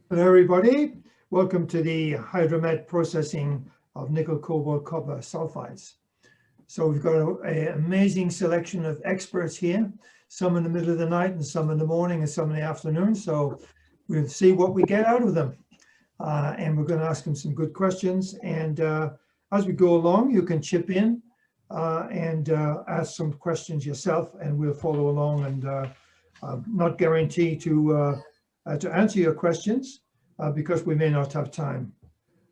Hello everybody, welcome to the Hydromet processing of nickel-cobalt-copper sulfides. So we've got an amazing selection of experts here, some in the middle of the night and some in the morning and some in the afternoon. So we'll see what we get out of them. And we're going to ask them some good questions. And as we go along, you can chip in and ask some questions yourself, and we'll follow along and not guarantee to answer your questions because we may not have time.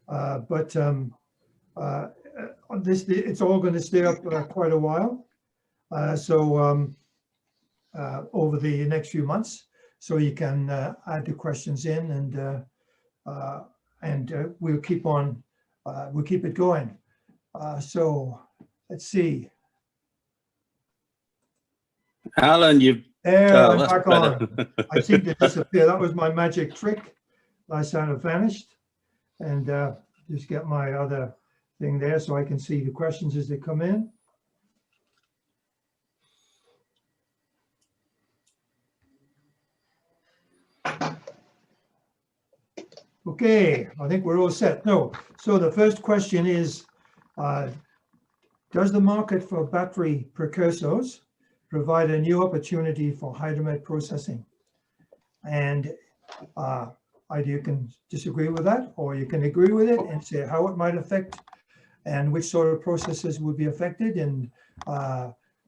It's all going to stay up quite a while. Over the next few months, so you can add the questions in, and we'll keep it going. So let's see. Alan, you've I'm back on. I seem to disappear. That was my magic trick. Last time it vanished. And just get my other thing there so I can see the questions as they come in. Okay, I think we're all set. No, so the first question is, does the market for battery precursors provide a new opportunity for Hydromet processing? And either you can disagree with that, or you can agree with it and say how it might affect and which sort of processes would be affected, and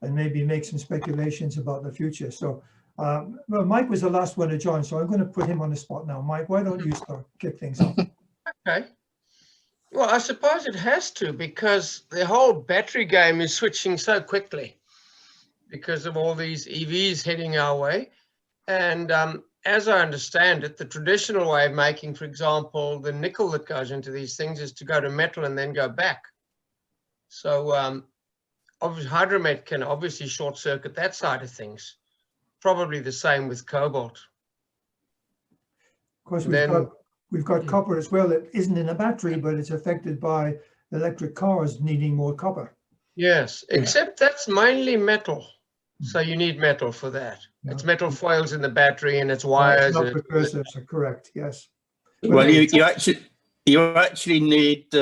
maybe make some speculations about the future. So well, Mike was the last one to join, so I'm going to put him on the spot now. Mike, why don't you start, kick things off? Okay. Well, I suppose it has to, because the whole battery game is switching so quickly because of all these EVs heading our way. And as I understand it, the traditional way of making, for example, the nickel that goes into these things is to go to metal and then go back. So obviously Hydromet can obviously short circuit that side of things. Probably the same with cobalt. Of course, we've got copper as well that isn't in a battery, but it's affected by electric cars needing more copper. Yes, except that's mainly metal. So you need metal for that. Yeah. It's metal foils in the battery and it's wires. Not precursors are correct, yes. Well, you actually need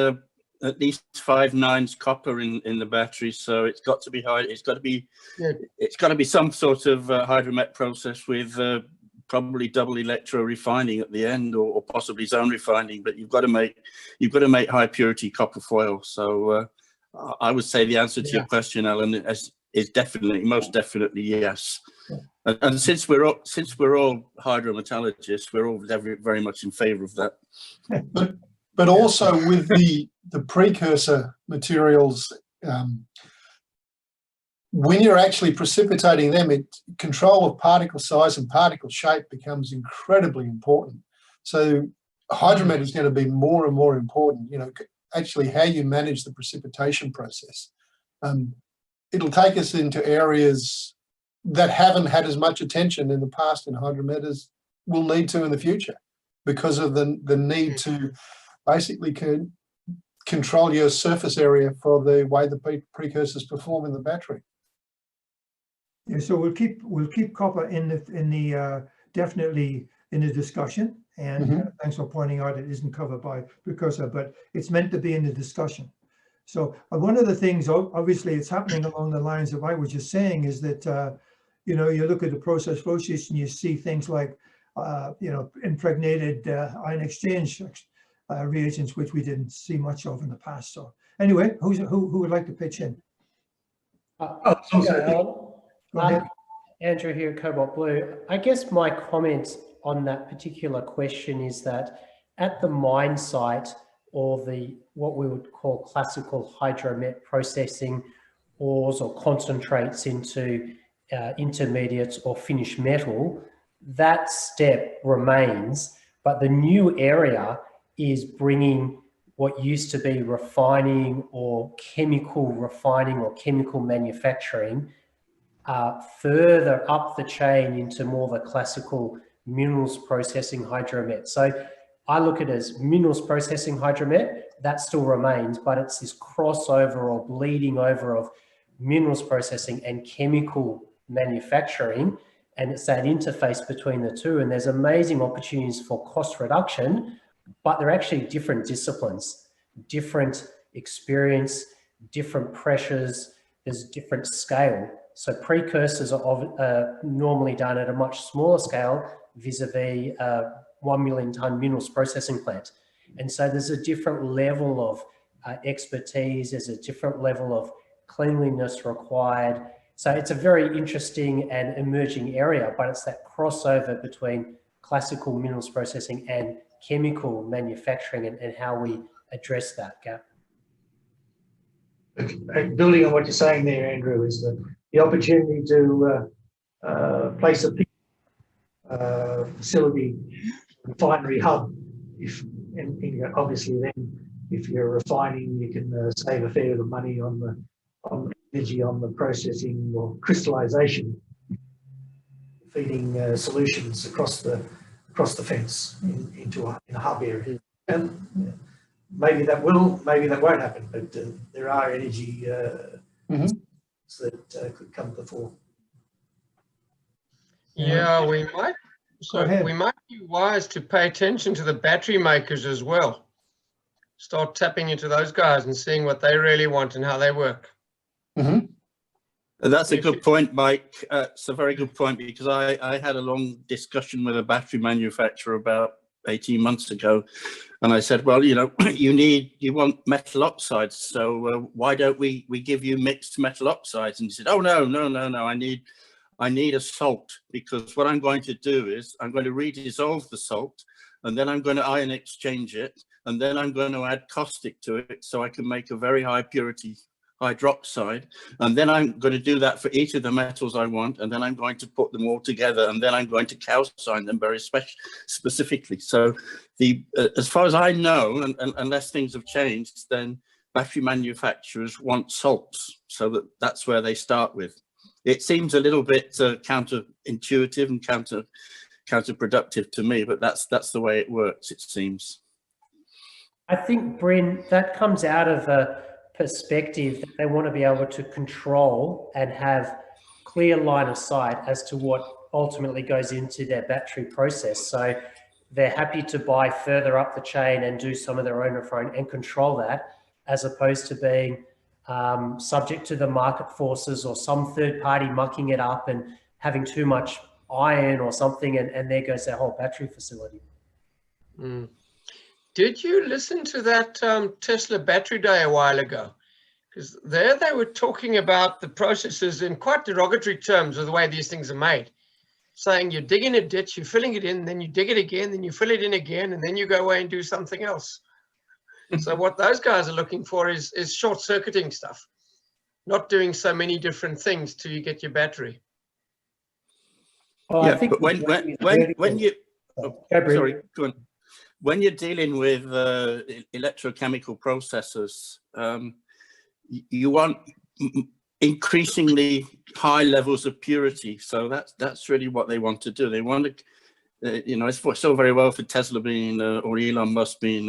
at least 5 nines copper in the battery, so it's got to be high. It's got to be some sort of Hydromet process with probably double electro refining at the end, or possibly zone refining. But you've got to make high purity copper foil. So I would say the answer to your question, Alan, is definitely, most definitely yes. Yeah. And since we're all hydrometallurgists, we're all very much in favour of that. But also with the precursor materials, when you're actually precipitating them, control of particle size and particle shape becomes incredibly important. So Hydromet is going to be more and more important, you know, actually how you manage the precipitation process. It'll take us into areas that haven't had as much attention in the past in Hydromet as will need to in the future, because of the need to basically control your surface area for the way the precursors perform in the battery. Yeah, so we'll keep copper in the definitely in the discussion, and thanks for pointing out it isn't covered by precursor, but it's meant to be in the discussion. So one of the things, obviously, it's happening along the lines of I was just saying, is that you know, you look at the process flow sheets and you see things like you know, impregnated ion exchange reagents, which we didn't see much of in the past. So anyway, who would like to pitch in? Andrew here, Cobalt Blue. I guess my comment on that particular question is that at the mine site, or what we would call classical Hydromet processing, ores or concentrates into intermediates or finished metal, that step remains, but the new area is bringing what used to be refining or chemical refining or chemical manufacturing further up the chain into more the classical minerals processing Hydromet. So I look at it as minerals processing Hydromet, that still remains, but it's this crossover or bleeding over of minerals processing and chemical manufacturing. and it's that interface between the two. And there's amazing opportunities for cost reduction, but they're actually different disciplines, different experience, different pressures, there's different scale. So precursors are normally done at a much smaller scale vis-a-vis 1 million ton minerals processing plant. And so there's a different level of expertise, there's a different level of cleanliness required. So it's a very interesting and emerging area, but it's that crossover between classical minerals processing and chemical manufacturing and how we address that gap. Building on what you're saying there, Andrew, is the opportunity to place a facility, refinery hub. Obviously, then if you're refining, you can save a fair bit of money on the energy, on the processing or crystallization, feeding solutions across the fence into a hub area. And maybe that will, maybe that won't happen, but there are energy that could come before. Yeah, we might. So we might be wise to pay attention to the battery makers as well. Start tapping into those guys and seeing what they really want and how they work. That's a good point, Mike. It's a very good point, because I had a long discussion with a battery manufacturer about 18 months ago, and I said, well, you know, you want metal oxides, so why don't we give you mixed metal oxides? And he said, oh no, I need a salt, because what I'm going to do is I'm going to redissolve the salt, and then I'm going to ion exchange it, and then I'm going to add caustic to it so I can make a very high purity hydroxide, and then I'm going to do that for each of the metals I want, and then I'm going to put them all together, and then I'm going to calcine them very specifically. So as far as I know, and unless things have changed, then battery manufacturers want salts, so that's where they start with. It seems a little bit counterintuitive and counterproductive to me, but that's the way it works, it seems. I think, Bryn, that comes out of a perspective that they want to be able to control and have clear line of sight as to what ultimately goes into their battery process. So they're happy to buy further up the chain and do some of their own refining and control that, as opposed to being subject to the market forces or some third party mucking it up and having too much iron or something, and there goes their whole battery facility. Did you listen to that Tesla battery day a while ago? Because there they were talking about the processes in quite derogatory terms of the way these things are made, saying you're digging a ditch, you're filling it in, then you dig it again, then you fill it in again, and then you go away and do something else. So what those guys are looking for is short-circuiting stuff, not doing so many different things till you get your battery. Well, yeah, I think but when you sorry, go on. When you're dealing with electrochemical processes, you want increasingly high levels of purity. So that's really what they want to do. They want to, you know, it's so very well for Tesla being or Elon Musk being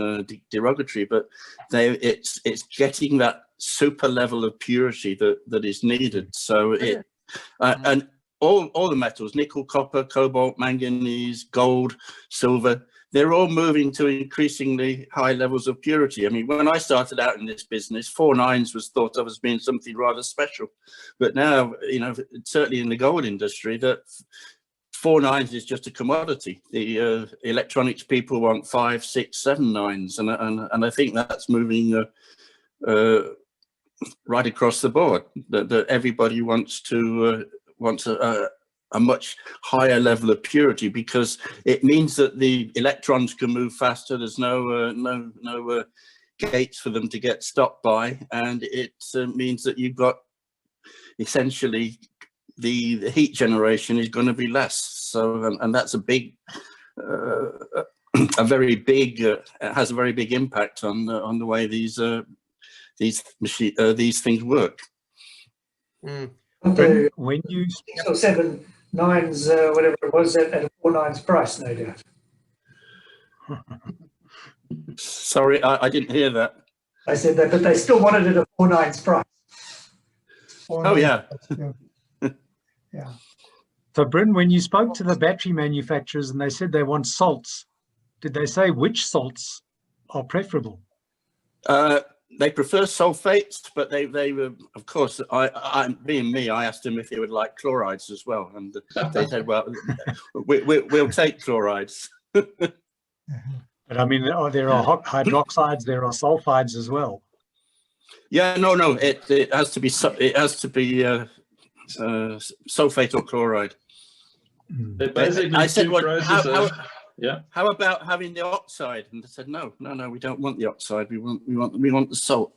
derogatory, but it's getting that super level of purity that is needed. So and all the metals, nickel, copper, cobalt, manganese, gold, silver, they're all moving to increasingly high levels of purity. I mean, when I started out in this business, 4 nines was thought of as being something rather special. But now, you know, certainly in the gold industry, that 4 nines is just a commodity. The electronics people want 5, 6, 7 nines. And I think that's moving right across the board, that everybody wants a much higher level of purity, because it means that the electrons can move faster. There's no gates for them to get stopped by, and it means that you've got essentially the heat generation is going to be less. So and that's a big, a very big, has a very big impact on the way these things work. When you 6 or 7 nines, whatever it was, at a 4 nines price, no doubt. Sorry, I didn't hear that. I said that, but they still wanted it at 4 nines price. Oh yeah. Yeah. So, Bryn, when you spoke to the battery manufacturers and they said they want salts, did they say which salts are preferable? They prefer sulfates, but they were, of course, I being me, I asked them if they would like chlorides as well, and they said, well, we'll take chlorides. But I mean, there are hydroxides, there are sulfides as well. Yeah, no, it has to be sulfate or chloride. They're basically I said, two well, processes. Yeah. How about having the oxide? And they said, no, we don't want the oxide. We want the salt,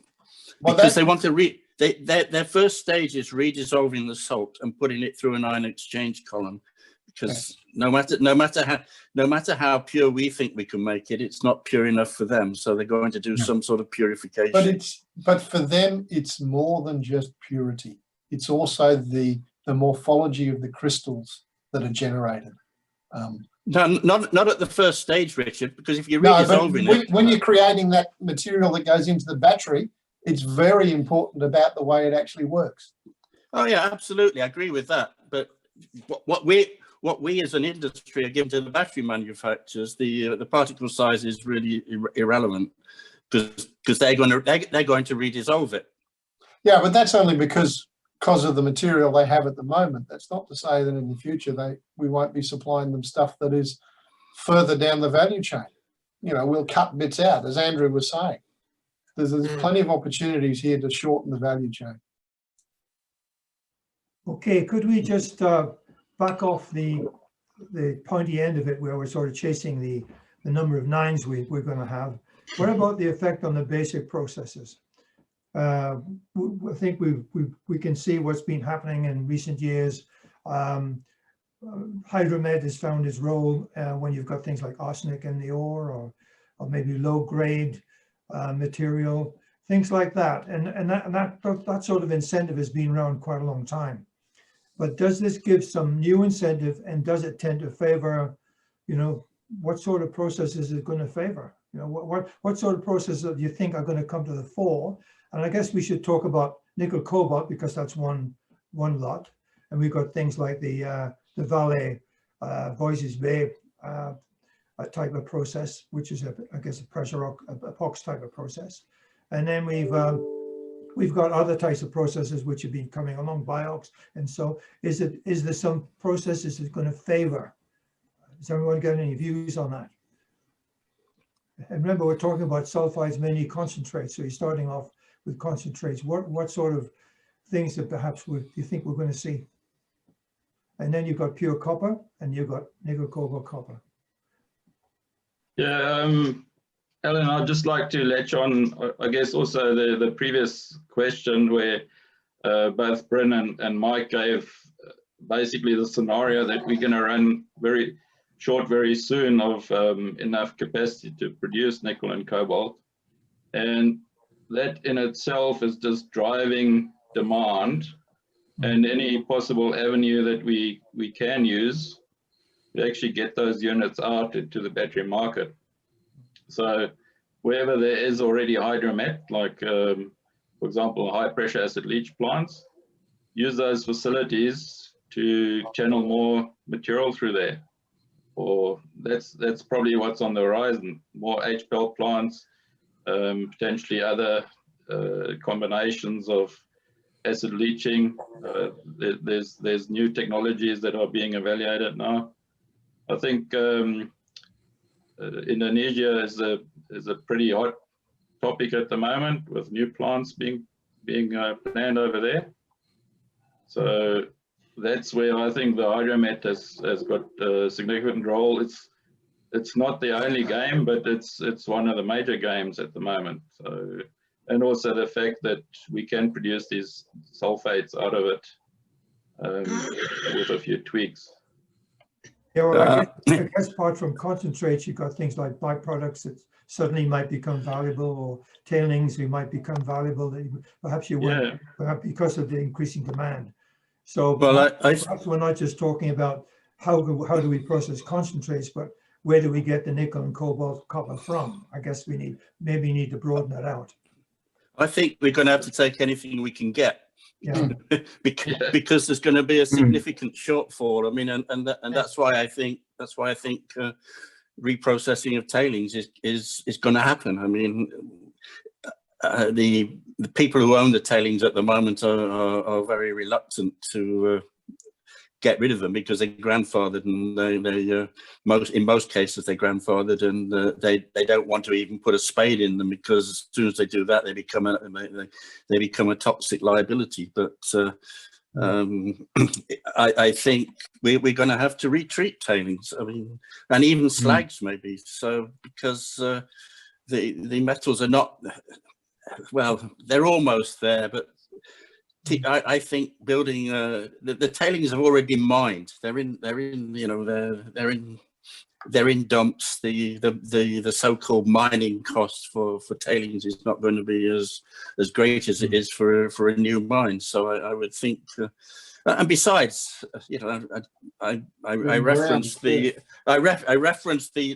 Well, because they want to their first stage is redissolving the salt and putting it through an ion exchange column, because no matter how pure we think we can make it, it's not pure enough for them. So they're going to do some sort of purification. But for them, it's more than just purity. It's also the morphology of the crystals that are generated. No, not at the first stage, Richard, because if you're redissolving it, when you're creating that material that goes into the battery, it's very important about the way it actually works. Oh yeah, absolutely, I agree with that. But what we as an industry are giving to the battery manufacturers, the particle size is really irrelevant, because they're going to redissolve it. Yeah, but that's only because of the material they have at the moment. That's not to say that in the future we won't be supplying them stuff that is further down the value chain. You know, we'll cut bits out, as Andrew was saying. There's plenty of opportunities here to shorten the value chain. Okay, could we just back off the pointy end of it, where we're sort of chasing the number of nines we're going to have? What about the effect on the basic processes? I think we can see what's been happening in recent years. Hydromet has found its role when you've got things like arsenic in the ore, or maybe low grade material, things like that. And that sort of incentive has been around quite a long time. But does this give some new incentive, and does it tend to favor, what sort of processes is it going to favor? What sort of processes do you think are going to come to the fore? And I guess we should talk about nickel cobalt, because that's one lot, and we've got things like the Vale Voisey's Bay type of process, which is I guess a pressure epox type of process, and then we've got other types of processes which have been coming along, biox. And so, is there some processes that's going to favor? Does everyone got any views on that? And remember, we're talking about sulfides, mainly concentrates. So you're starting off with concentrates. What sort of things that perhaps you think we're going to see? And then you've got pure copper, and you've got nickel-cobalt-copper. Yeah, Alan, I'd just like to latch on, I guess, also the previous question where both Bryn and Mike gave basically the scenario that we're going to run very soon of enough capacity to produce nickel and cobalt. And that in itself is just driving demand, and any possible avenue that we can use to actually get those units out into the battery market. So wherever there is already Hydromet, like for example, high pressure acid leach plants, use those facilities to channel more material through there. Or that's probably what's on the horizon, more HPL plants, potentially other combinations of acid leaching. There's new technologies that are being evaluated now. I think Indonesia is a pretty hot topic at the moment, with new plants being planned over there. So that's where I think the Hydromet has got a significant role. It's not the only game, but it's one of the major games at the moment. So, and also the fact that we can produce these sulfates out of it with a few tweaks. Yeah, well, I guess apart from concentrates, you've got things like byproducts that suddenly might become valuable, or tailings who might become valuable that perhaps you won't, perhaps because of the increasing demand. So perhaps we're not just talking about how do we process concentrates, but where do we get the nickel and cobalt copper from? I guess we maybe need to broaden that out. I think we're going to have to take anything we can get, Yeah. because there's going to be a significant shortfall. I mean, and that's why I think reprocessing of tailings is going to happen. I mean, the people who own the tailings at the moment are very reluctant to get rid of them because they're grandfathered, and in most cases they're grandfathered, and they don't want to even put a spade in them, because as soon as they do that, they become a toxic liability. But I think we're going to have to retreat tailings. I mean, and even slags maybe. So because the metals are not, well, they're almost there, but I think building the tailings have already been mined. They're in dumps. The so-called mining cost for tailings is not going to be as great as it is for a new mine. So I would think, and besides, I referenced the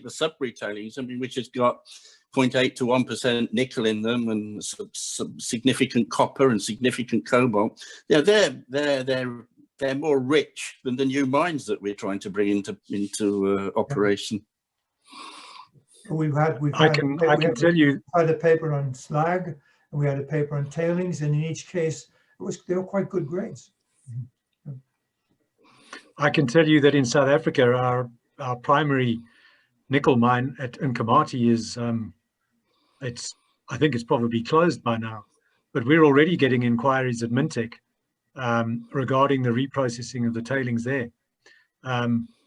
Sudbury tailings. I mean, which has got 0.8 to 1% nickel in them, and some significant copper and significant cobalt. Yeah, they're more rich than the new mines that we're trying to bring into operation. I can tell you, had a paper on slag, and we had a paper on tailings, and in each case, they were quite good grades. I can tell you that in South Africa, our primary nickel mine at Nkomati is, I think it's probably closed by now, but we're already getting inquiries at Mintec regarding the reprocessing of the tailings there.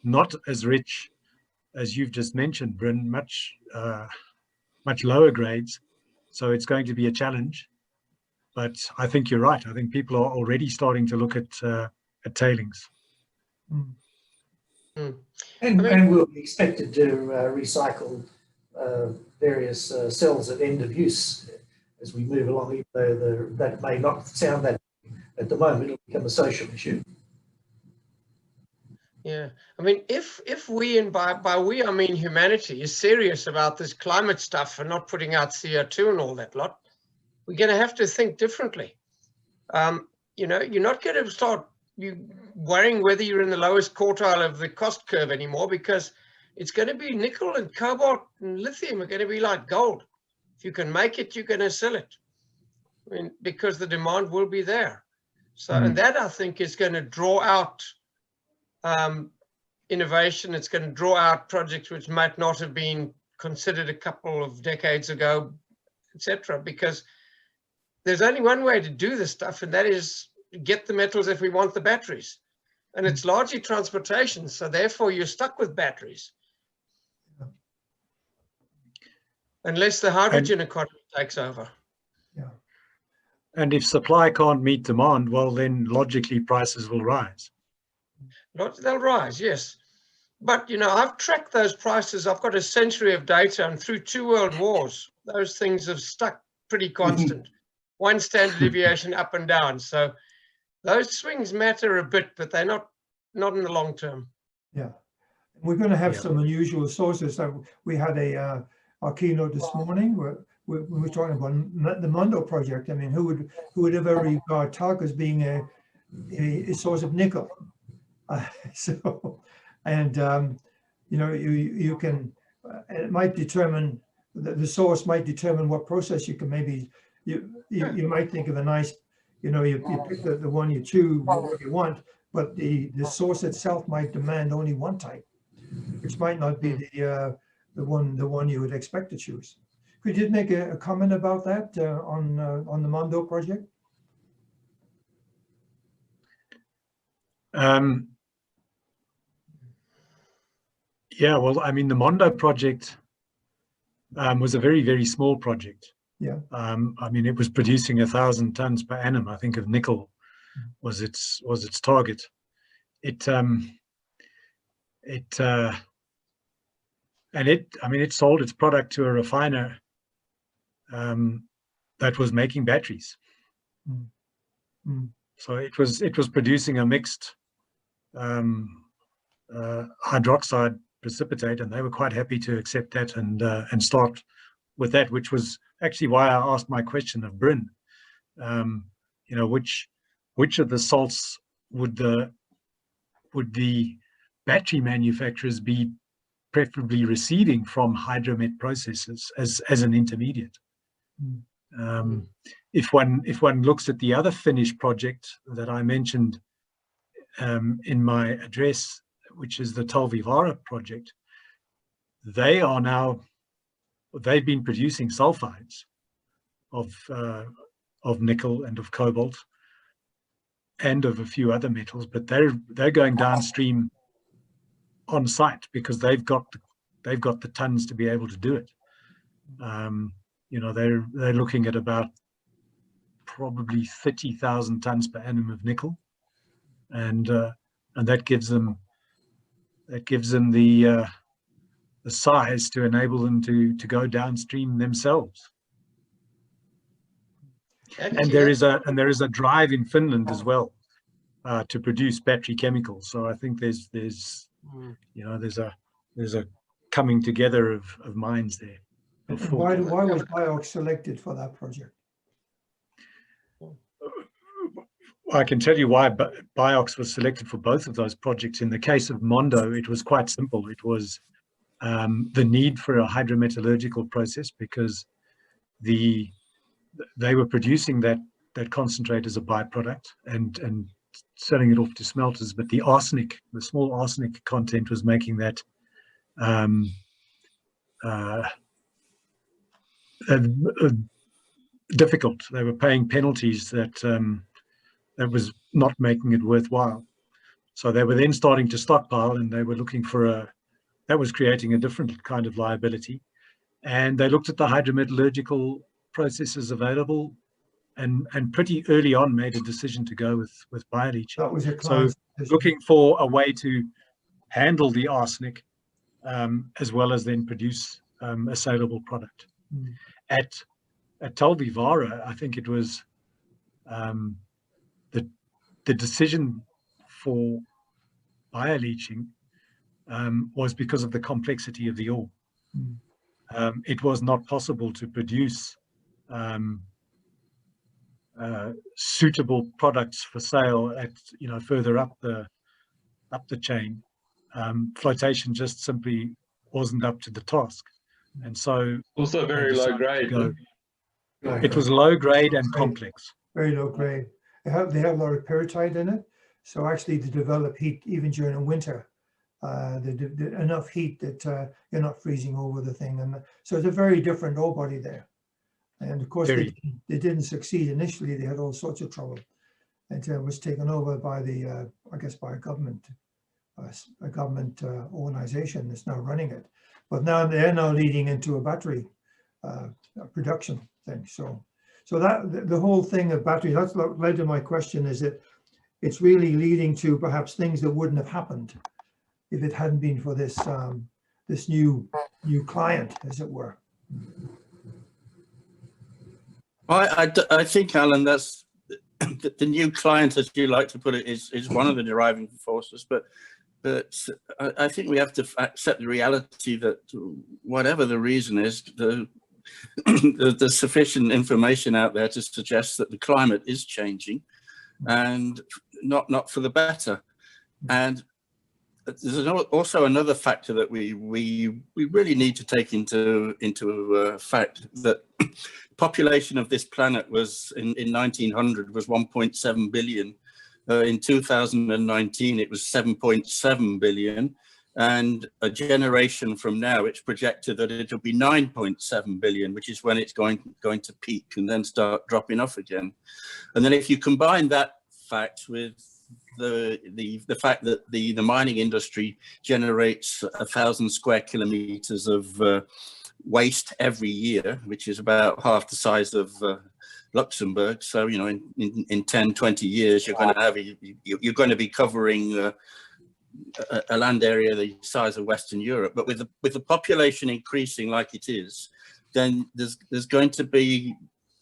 Not as rich as you've just mentioned, Bryn, much lower grades. So it's going to be a challenge, but I think you're right. I think people are already starting to look at tailings. And we'll be expected to recycle various cells at end of use as we move along, even though that may not sound that at the moment. It'll become a social issue. Yeah, I mean, if we, and by we I mean humanity, is serious about this climate stuff and not putting out CO2 and all that lot, we're going to have to think differently. You're not going to start worrying whether you're in the lowest quartile of the cost curve anymore, because it's going to be nickel and cobalt and lithium are going to be like gold. If you can make it, you're going to sell it. I mean, because the demand will be there. So, and that I think is going to draw out innovation. It's going to draw out projects which might not have been considered a couple of decades ago, etc. Because there's only one way to do this stuff, and that is get the metals if we want the batteries. And it's largely transportation, so therefore you're stuck with batteries. Unless the hydrogen economy takes over. Yeah. And if supply can't meet demand, well, then logically prices will rise. They'll rise, yes. But, I've tracked those prices. I've got a century of data, and through 2 world wars, those things have stuck pretty constant. One standard deviation up and down. So those swings matter a bit, but they're not in the long term. Yeah. We're going to have some unusual sources. So we had our keynote this morning where we were talking about the Mondo project. I mean, who would ever regard talc as being a source of nickel? You can, it might determine, the source might determine what process you can maybe, you might think of a nice, you pick the one you choose, what you want, but the source itself might demand only one type, which might not be the one you would expect to choose. Could you make a comment about that on the Mondo project? Yeah, well, I mean, the Mondo project was a very, very small project. Yeah. I mean, it was producing 1,000 tons per annum, I think, of nickel was its target. It sold its product to a refiner that was making batteries. So it was producing a mixed hydroxide precipitate, and they were quite happy to accept that and start with that, which was actually why I asked my question of Bryn. which of the salts would the battery manufacturers be preferably receiving from Hydromet processes as an intermediate. If one looks at the other Finnish project that I mentioned in my address, which is the Talvivaara project, they've been producing sulphides of nickel and of cobalt and of a few other metals, but they're going downstream on site because they've got the tons to be able to do it. You know, they're looking at about probably 30,000 tons per annum of nickel, and that gives them the size to enable them to go downstream themselves. And there is a drive in Finland as well to produce battery chemicals. So I think there's a coming together of minds there. Why was Biox selected for that project? I can tell you why Biox was selected for both of those projects. In the case of Mondo, it was quite simple. It was the need for a hydrometallurgical process because they were producing that concentrate as a byproduct and selling it off to smelters, but the small arsenic content was making that difficult. They were paying penalties that was not making it worthwhile. So they were then starting to stockpile, and they were looking for that was creating a different kind of liability. And they looked at the hydrometallurgical processes available, and pretty early on made a decision to go with bioleaching. That was a so looking for a way to handle the arsenic as well as then produce a saleable product. At Talvivaara, I think it was the decision for bioleaching was because of the complexity of the ore. It was not possible to produce suitable products for sale at further up the chain. Flotation just simply wasn't up to the task, and so also very low grade. It was low grade and complex. Very low grade. They have a lot of pyrite in it, so actually to develop heat even during the winter, enough heat that you're not freezing over the thing, and so it's a very different ore body there. And of course, they didn't succeed initially. They had all sorts of trouble. It was taken over by I guess by a government organization that's now running it. But now they're leading into a battery production thing. So that the whole thing of battery, that's what led to my question, is that it's really leading to perhaps things that wouldn't have happened if it hadn't been for this this new client, as it were. I think, Alan, that's the new client, as you like to put it, is one of the driving forces. But I think we have to accept the reality that whatever the reason is, there's sufficient information out there to suggest that the climate is changing, and not for the better. And there's also another factor that we really need to take into fact, that population of this planet was in 1900 was 1.7 billion. In 2019 it was 7.7 billion, and a generation from now it's projected that it'll be 9.7 billion, which is when it's going to peak and then start dropping off again. And then if you combine that fact with the fact that the mining industry generates 1,000 square kilometers of waste every year, which is about half the size of Luxembourg. So, in 10, 20 years, you're going to be covering a land area the size of Western Europe. But with the population increasing like it is, then there's going to be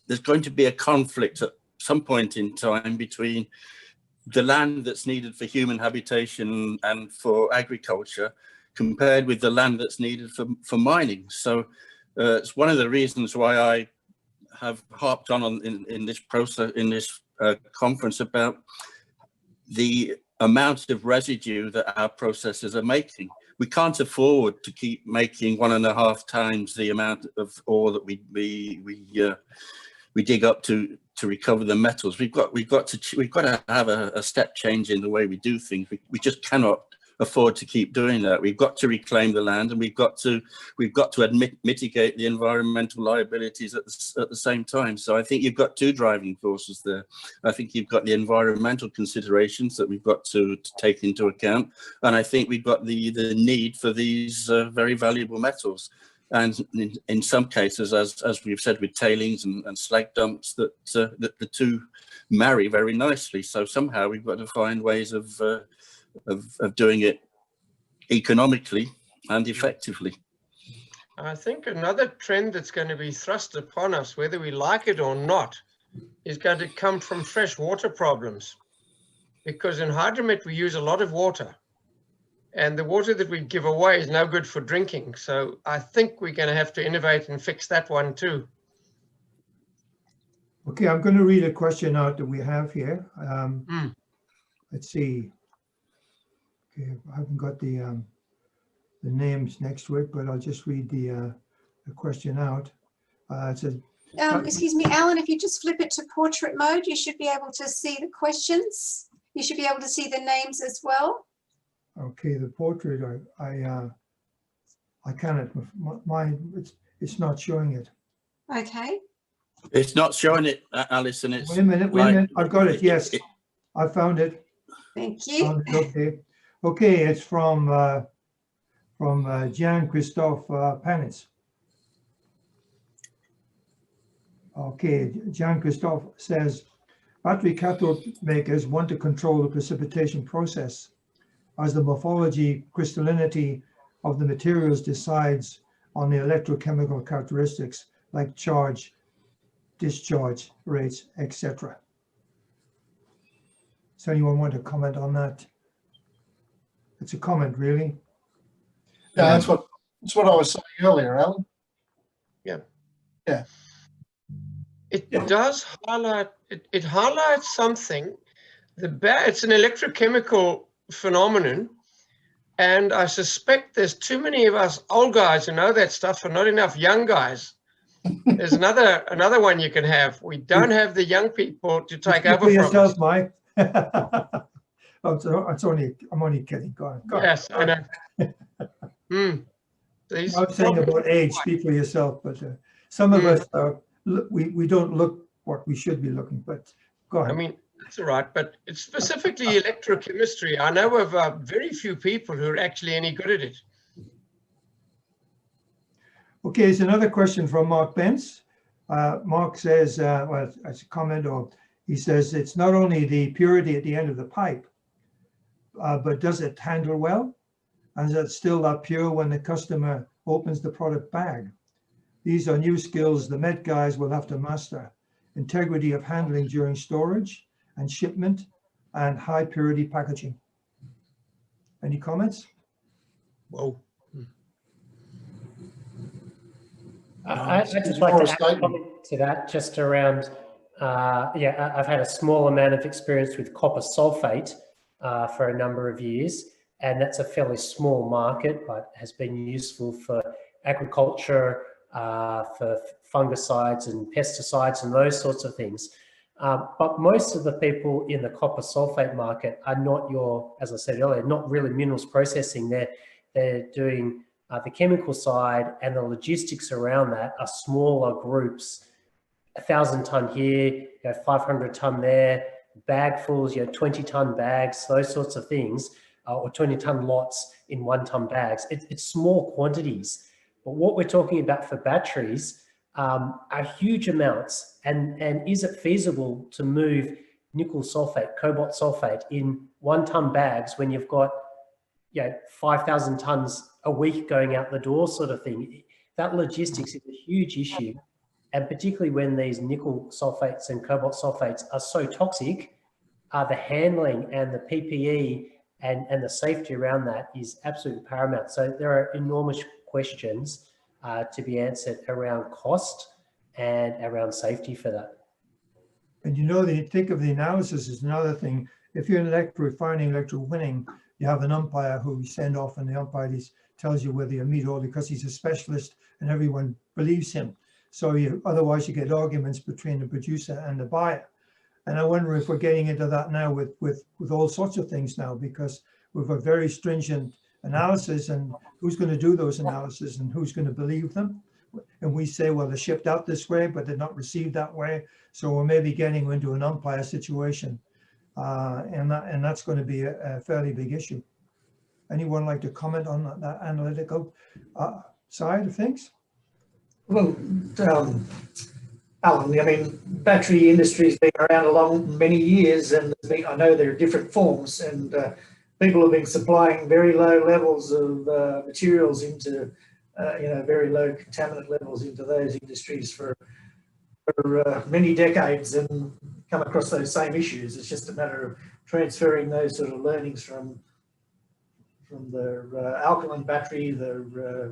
a conflict at some point in time between the land that's needed for human habitation and for agriculture compared with the land that's needed for mining. So it's one of the reasons why I have harped on in this process, in this a conference about the amount of residue that our processors are making. We can't afford to keep making 1.5 times the amount of ore that we dig up to recover the metals. We've got to have a step change in the way we do things. We just cannot afford to keep doing that. We've got to reclaim the land, and we've got to mitigate the environmental liabilities at the same time. So I think you've got two driving forces there. I think you've got the environmental considerations that we've got to take into account, and I think we've got the need for these very valuable metals. And in some cases, as we've said, with tailings and slag dumps, that the two marry very nicely. So somehow we've got to find ways of doing it economically and effectively. I think another trend that's going to be thrust upon us, whether we like it or not, is going to come from fresh water problems. Because in Hydramet, we use a lot of water. And the water that we give away is no good for drinking. So I think we're going to have to innovate and fix that one too. Okay, I'm going to read a question out that we have here. Let's see. Okay, I haven't got the names next to it, but I'll just read the question out. It says, excuse me, Alan, if you just flip it to portrait mode, you should be able to see the questions. You should be able to see the names as well. Okay, the portrait, I cannot, it's not showing it. Okay. It's not showing it, Alison. It's Wait a minute, I've got it, yes. I found it. Thank you. Okay, it's from Jean-Christophe Panitz. Okay, Jean-Christophe says, battery cathode makers want to control the precipitation process as the morphology, crystallinity of the materials decides on the electrochemical characteristics like charge, discharge rates, etc. Does anyone want to comment on that? It's a comment, really. Yeah, that's what I was saying earlier, Alan. Yeah. It does highlight. It highlights something. It's an electrochemical phenomenon, and I suspect there's too many of us old guys who know that stuff and not enough young guys. There's another one you can have. We don't have the young people to take over from yourself, us. Mike. I'm only kidding. Go on. Yes, I know. I'm not saying about age, speak for yourself, but some of us, we don't look what we should be looking, but go ahead. I mean, that's all right, but it's specifically electrochemistry. I know of very few people who are actually any good at it. Okay, it's another question from Mark Bence. Mark says, well, as a comment, or he says, it's not only the purity at the end of the pipe, but does it handle well? And is it still that pure when the customer opens the product bag? These are new skills the Met guys will have to master. Integrity of handling during storage and shipment and high purity packaging. Any comments? Whoa. I'd just like to add a comment to that, just around, yeah, I've had a small amount of experience with copper sulfate for a number of years, and that's a fairly small market, but has been useful for agriculture, for fungicides and pesticides and those sorts of things. But most of the people in the copper sulfate market are not as I said earlier, not really minerals processing. They're doing the chemical side, and the logistics around that are smaller groups, 1,000-ton here, 500-ton there, bagfuls, 20-ton bags, those sorts of things, or 20-ton lots in 1-ton bags. It's small quantities. But what we're talking about for batteries are huge amounts. And is it feasible to move nickel sulfate, cobalt sulfate in 1-ton bags when you've got 5,000 tons a week going out the door, sort of thing? That logistics is a huge issue. And particularly when these nickel sulfates and cobalt sulfates are so toxic, the handling and the PPE and the safety around that is absolutely paramount. So there are enormous questions to be answered around cost and around safety for that. And you know, think of the analysis is another thing. If you're an refining, electrowinning, you have an umpire who you send off, and the umpire tells you whether you meet all, because he's a specialist and everyone believes him. So otherwise you get arguments between the producer and the buyer. And I wonder if we're getting into that now with all sorts of things now, because we've a very stringent analysis, and who's going to do those analyses and who's going to believe them? And we say, well, they're shipped out this way, but they're not received that way. So we're maybe getting into an umpire situation. And that's going to be a fairly big issue. Anyone like to comment on that analytical side of things? Well, Alan, I mean, battery industry's been around many years, and I know there are different forms, and people have been supplying very low levels of materials into, very low contaminant levels into those industries for many decades, and come across those same issues. It's just a matter of transferring those sort of learnings from the alkaline battery, the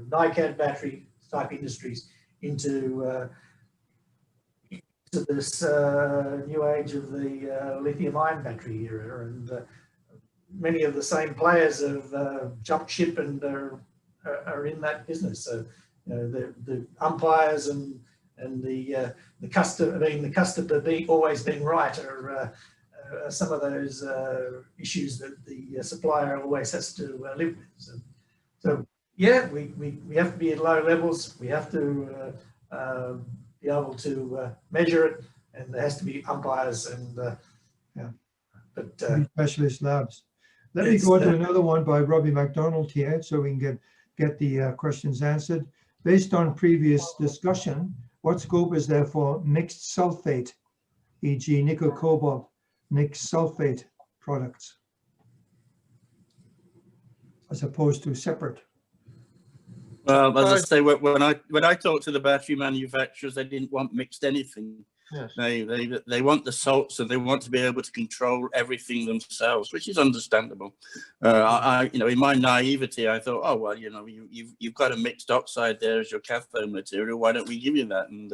NiCad battery type industries into this new age of the lithium-ion battery era, and many of the same players have jumped ship and are in that business. So, the umpires and the customer always being right are some of those issues that the supplier always has to live with. So yeah, we have to be at low levels. We have to be able to measure it, and there has to be umpires and specialist labs. Let me go on to another one by Robbie McDonald here, so we can get the questions answered. Based on previous discussion, what scope is there for mixed sulfate, e.g. nickel-cobalt, mixed sulfate products, as opposed to separate? Well, as I say, when I talked to the battery manufacturers, they didn't want mixed anything. Yes. They want the salts, and they want to be able to control everything themselves, which is understandable. In my naivety, I thought, oh well, you've got a mixed oxide there as your cathode material. Why don't we give you that? And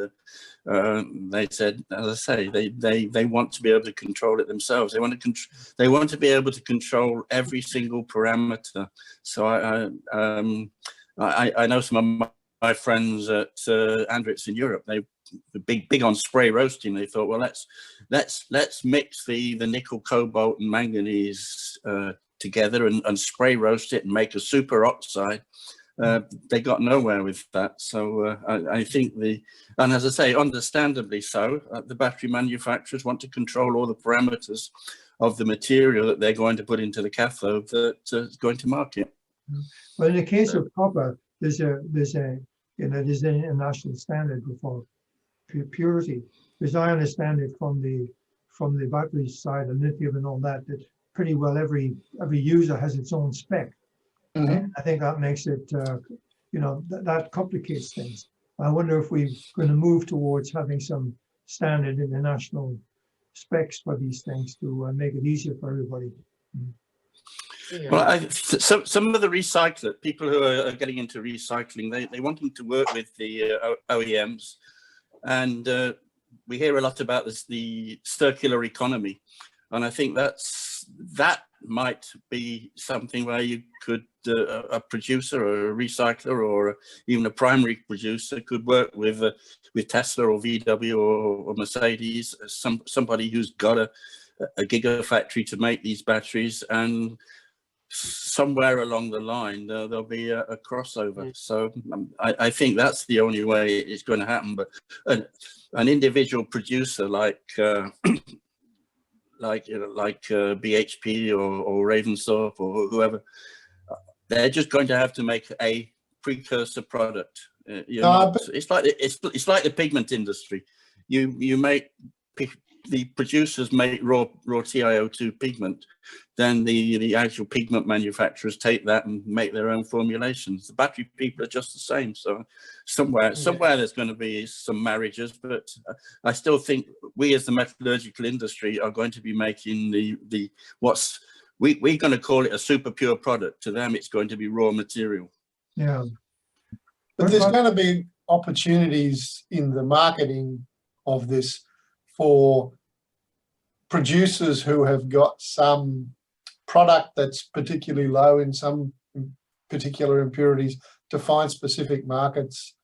they said, as I say, they want to be able to control it themselves. They want to be able to control every single parameter. So I know some of my friends at Andritz in Europe. They're big on spray roasting. They thought, well, let's mix the nickel, cobalt, and manganese together and spray roast it and make a super oxide. They got nowhere with that. So I think and as I say, understandably so, the battery manufacturers want to control all the parameters of the material that they're going to put into the cathode that is going to market. Well, in the case of copper, there's an international standard for purity, because I understand it from the battery side and lithium and all that pretty well every user has its own spec. Mm-hmm. And I think that makes it that complicates things. I wonder if we're going to move towards having some standard international specs for these things to make it easier for everybody. Yeah. Well, some of the people who are getting into recycling, they want them to work with the OEMs, and we hear a lot about the circular economy, and I think that might be something where you could a producer or a recycler or even a primary producer could work with Tesla or VW or Mercedes, somebody who's got a gigafactory to make these batteries, and somewhere along the line there'll be a crossover. So I think that's the only way it's going to happen. But an individual producer like BHP or Ravensthorpe or whoever, they're just going to have to make a precursor product. It's like the pigment industry. You make the producers make raw TiO2 pigment, then the actual pigment manufacturers take that and make their own formulations. The battery people are just the same. So somewhere there's going to be some marriages, but I still think we as the metallurgical industry are going to be making we're going to call it a super pure product. To them, it's going to be raw material. Yeah. But there's going to be opportunities in the marketing of this for producers who have got some product that's particularly low in some particular impurities to find specific markets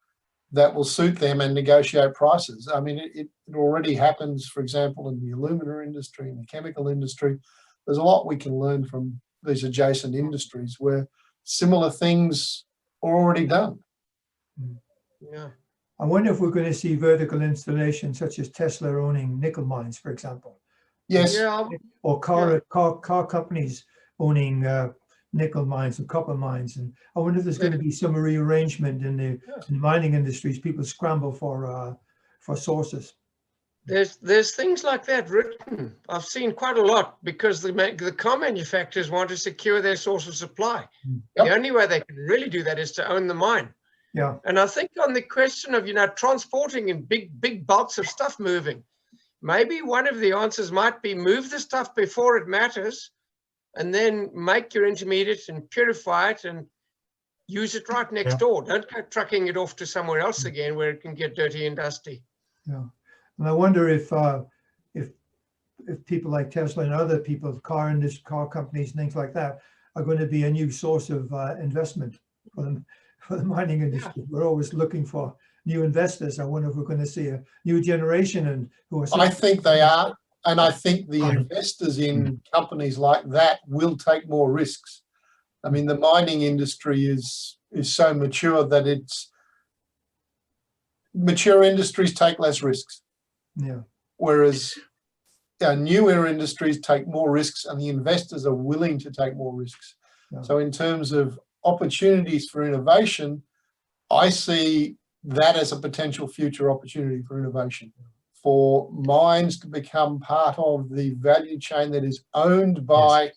that will suit them and negotiate prices. I mean, it already happens, for example, in the alumina industry, in the chemical industry. There's a lot we can learn from these adjacent industries where similar things are already done. Yeah. I wonder if we're going to see vertical installations such as Tesla owning nickel mines, for example. Yes. Yeah. Or car companies owning nickel mines and copper mines. And I wonder if there's going to be some rearrangement in the mining industries. People scramble for sources. There's things like that written. I've seen quite a lot because the car manufacturers want to secure their source of supply. Yep. The only way they can really do that is to own the mine. Yeah. And I think on the question of, transporting and big bulks of stuff moving, maybe one of the answers might be move the stuff before it matters and then make your intermediate and purify it and use it right next door. Don't go trucking it off to somewhere else again where it can get dirty and dusty. Yeah. And I wonder if people like Tesla and other people, car companies, things like that, are going to be a new source of investment for them. For the mining industry. Yeah. We're always looking for new investors. I wonder if we're going to see a new generation and who are. I think they are, and I think the investors in companies like that will take more risks. I mean, the mining industry is so mature that mature industries take less risks. Yeah. Whereas newer industries take more risks, and the investors are willing to take more risks. Yeah. So in terms of opportunities for innovation, I see that as a potential future opportunity for innovation, for mines to become part of the value chain that is owned by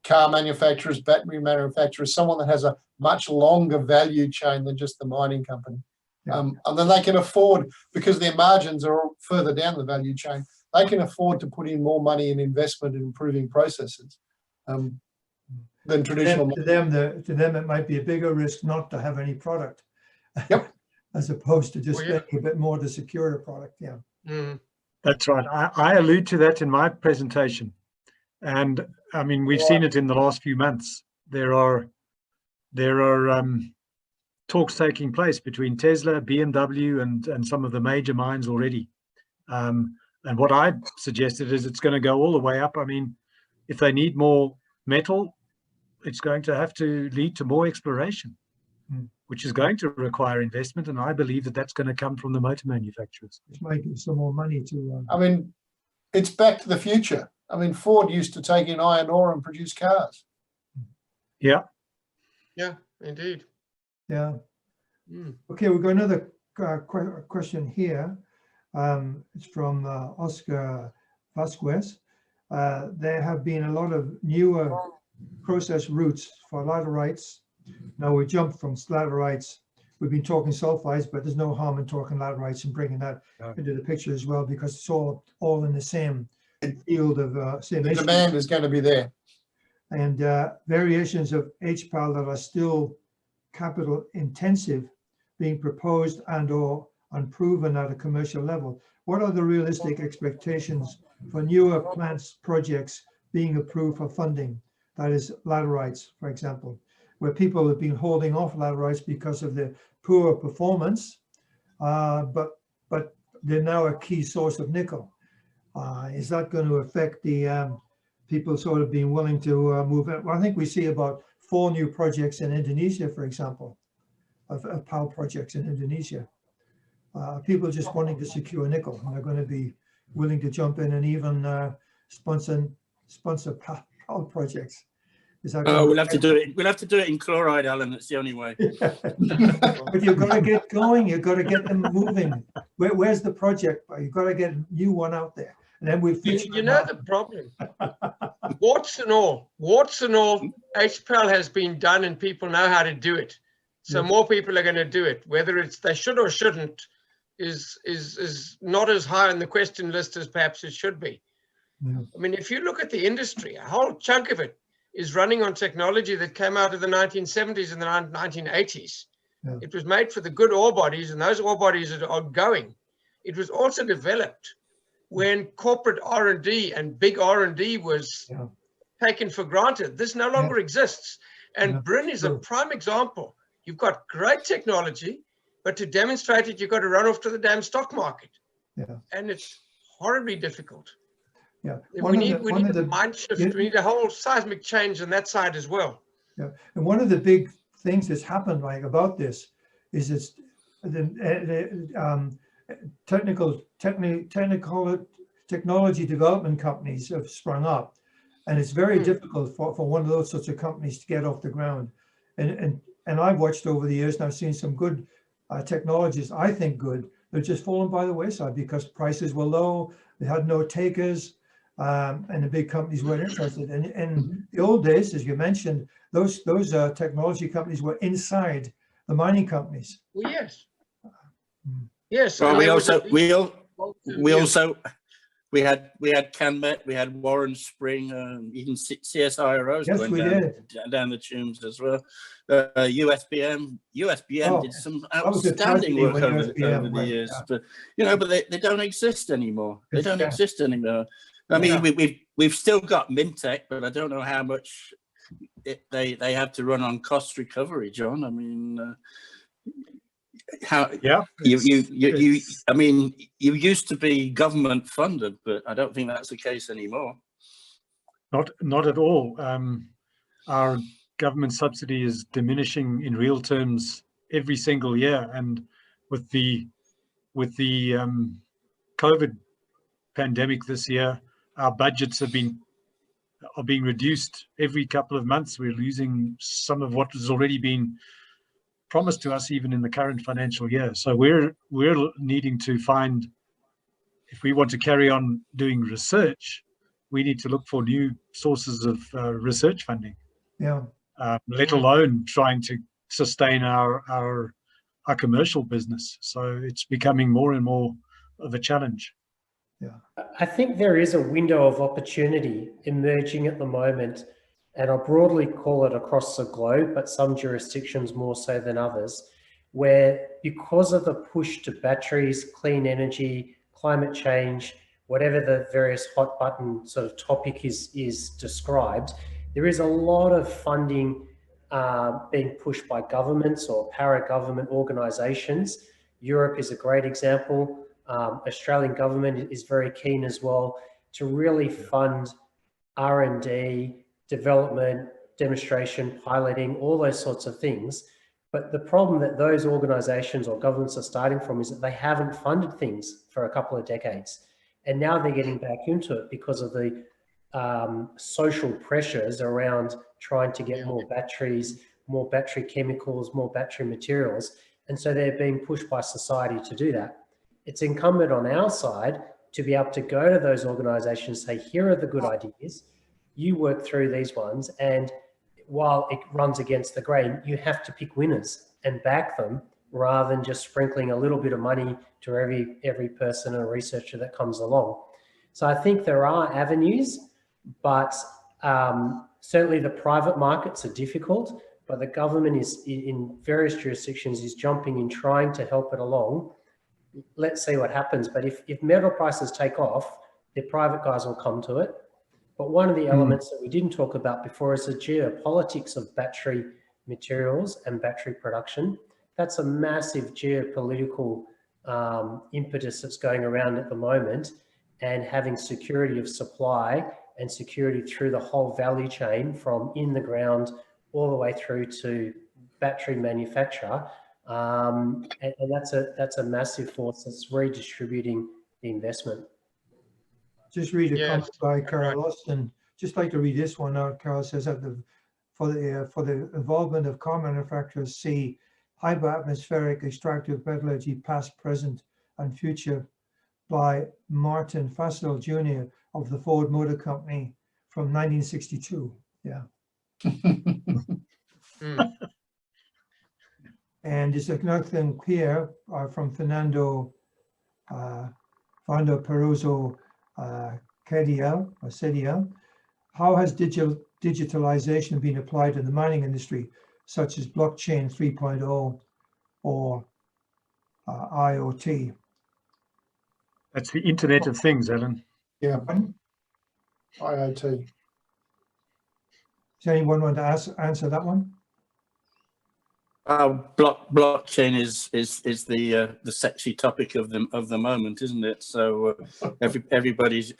car manufacturers, battery manufacturers, someone that has a much longer value chain than just the mining company. Yeah. And then they can afford, because their margins are further down the value chain, they can afford to put in more money in investment in improving processes. Than traditional. To them, it might be a bigger risk not to have any product. Yep. As opposed to just spending a bit more to secure the product. Yeah. Mm. That's right. I allude to that in my presentation. And I mean, we've seen it in the last few months. There are talks taking place between Tesla, BMW, and some of the major mines already. And what I suggested is it's going to go all the way up. I mean, if they need more metal, it's going to have to lead to more exploration, which is going to require investment. And I believe that that's going to come from the motor manufacturers. Which might give some more money to... I mean, it's back to the future. I mean, Ford used to take in iron ore and produce cars. Yeah. Yeah, indeed. Yeah. Okay, we've got another question here. It's from Oscar Vasquez. There have been a lot of newer process routes for laterites. Now we jumped from laterites. We've been talking sulfides, but there's no harm in talking laterites and bringing that into the picture as well, because it's all in the same field of same the issue. Demand is going to be there. And variations of HPAL that are still capital intensive being proposed and or unproven at a commercial level. What are the realistic expectations for newer plants projects being approved for funding? That is laterites, for example, where people have been holding off laterites because of their poor performance, but they're now a key source of nickel. Is that going to affect the people sort of being willing to move in? Well, I think we see about 4 new projects in Indonesia, for example, of PAL projects in Indonesia. People just wanting to secure nickel, and they're going to be willing to jump in and even sponsor PAL projects. We'll have to do it. We'll have to do it in chloride, Alan. That's the only way. But you've got to get going. You've got to get them moving. Where's the project? You've got to get a new one out there, and then we feature. You know the problem. Warts and all, HPAL has been done, and people know how to do it. So more people are going to do it. Whether it's they should or shouldn't is not as high on the question list as perhaps it should be. Yeah. I mean, if you look at the industry, a whole chunk of it is running on technology that came out of the 1970s and the 1980s. Yeah. It was made for the good ore bodies, and those ore bodies are going. It was also developed when corporate R&D and big R&D was taken for granted. This no longer exists. And Bryn is a prime example. You've got great technology, but to demonstrate it, you've got to run off to the damn stock market. And it's horribly difficult. We need a mind shift. We need a whole seismic change on that side as well. And one of the big things that's happened like about this is it's the technology development companies have sprung up, and it's very difficult for one of those sorts of companies to get off the ground. And I've watched over the years, and I've seen some good technologies, I think good, they're just fallen by the wayside because prices were low, they had no takers, and the big companies weren't interested. And in the old days, as you mentioned, those technology companies were inside the mining companies. Well, yes. Well, we had CanMet, we had Warren Spring, even CSIROs going down the tunes as well. USBM did some outstanding work over the years, but but they don't exist anymore. They don't exist anymore. I mean, we've still got Mintech, but I don't know how much they have to run on cost recovery, John. I mean, I mean, you used to be government funded, but I don't think that's the case anymore. Not at all. Our government subsidy is diminishing in real terms every single year, and with the COVID pandemic this year, our budgets are being reduced every couple of months. We're losing some of what has already been promised to us even in the current financial year. So we're needing to find, if we want to carry on doing research, we need to look for new sources of research funding. Let alone trying to sustain our commercial business. So it's becoming more and more of a challenge. I think there is a window of opportunity emerging at the moment, and I'll broadly call it across the globe, but some jurisdictions more so than others, where because of the push to batteries, clean energy, climate change, whatever the various hot button sort of topic is described, there is a lot of funding being pushed by governments or para-government organisations. Europe is a great example. Australian government is very keen as well to really fund R&D, development, demonstration, piloting, all those sorts of things. But the problem that those organisations or governments are starting from is that they haven't funded things for a couple of decades. And now they're getting back into it because of the social pressures around trying to get more batteries, more battery chemicals, more battery materials. And so they're being pushed by society to do that. It's incumbent on our side to be able to go to those organisations, say, here are the good ideas, you work through these ones, and while it runs against the grain, you have to pick winners and back them rather than just sprinkling a little bit of money to every person and researcher that comes along. So I think there are avenues, but certainly the private markets are difficult, but the government is in various jurisdictions is jumping in, trying to help it along. Let's see what happens. But if metal prices take off, the private guys will come to it. But one of the elements that we didn't talk about before is the geopolitics of battery materials and battery production. That's a massive geopolitical impetus that's going around at the moment, and having security of supply and security through the whole value chain from in the ground all the way through to battery manufacturer. And that's a massive force that's redistributing the investment. Just read a comment by Carol Austin. Just like to read this one out. Carol says that for the involvement of car manufacturers, see hyperatmospheric extractive metallurgy past, present, and future by Martin Fassel Jr. of the Ford Motor Company from 1962. And there's another thing here from Fernando Peruzzo Cedia. How has digitalization been applied in the mining industry, such as blockchain 3.0 or IoT? That's the Internet of Things, Alan. Yeah, IoT. Does anyone want to answer that one? Blockchain is the sexy topic of the moment, isn't it? So everybody's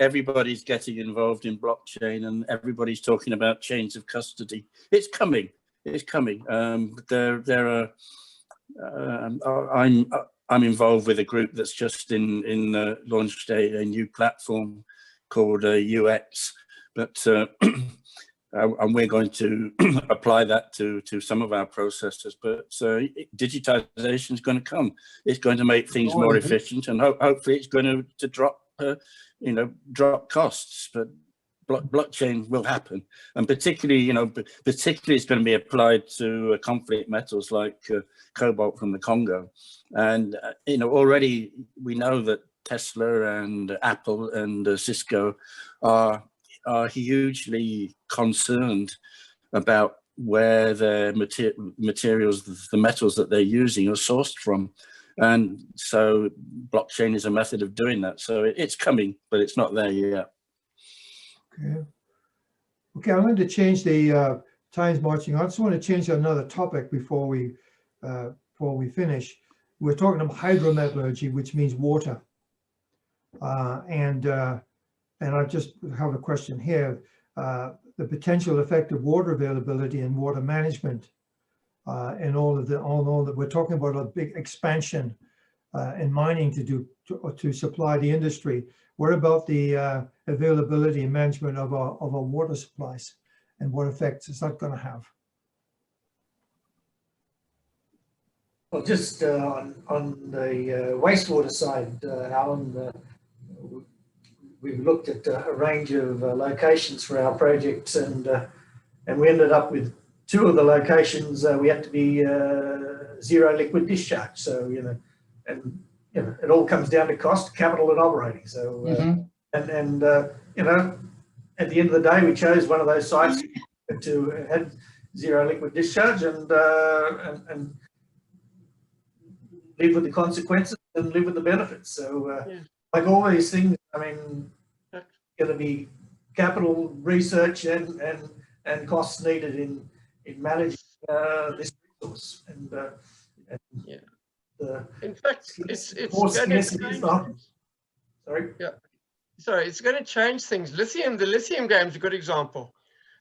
getting involved in blockchain, and everybody's talking about chains of custody. It's coming. It's coming. There are. I'm involved with a group that's just launched a new platform called UX, but. And we're going to apply that to some of our processes. But digitization is going to come. It's going to make things more efficient, and hopefully it's going to drop, drop costs. But blockchain will happen, and particularly it's going to be applied to conflict metals like cobalt from the Congo. And already we know that Tesla and Apple and Cisco are hugely concerned about where their materials, the metals that they're using, are sourced from. And so blockchain is a method of doing that. So it's coming, but it's not there yet. Okay, I'm going to change the time's marching on. I just want to change to another topic before we finish. We're talking about hydrometallurgy, which means water. And I just have a question here. The potential effect of water availability and water management, and all that we're talking about a big expansion in mining to supply the industry. What about the availability and management of our water supplies, and what effects is that going to have? Well, just on the wastewater side, Alan, we've looked at a range of locations for our projects, and we ended up with 2 of the locations. We had to be zero liquid discharge. So it all comes down to cost, capital, and operating. So at the end of the day, we chose one of those sites to have zero liquid discharge and live with the consequences and live with the benefits. So like all these things, I mean, going to be capital, research, and costs needed in managing this resource. And in fact, it's going to change. Sorry. Yeah. Sorry, it's going to change things. The lithium game is a good example.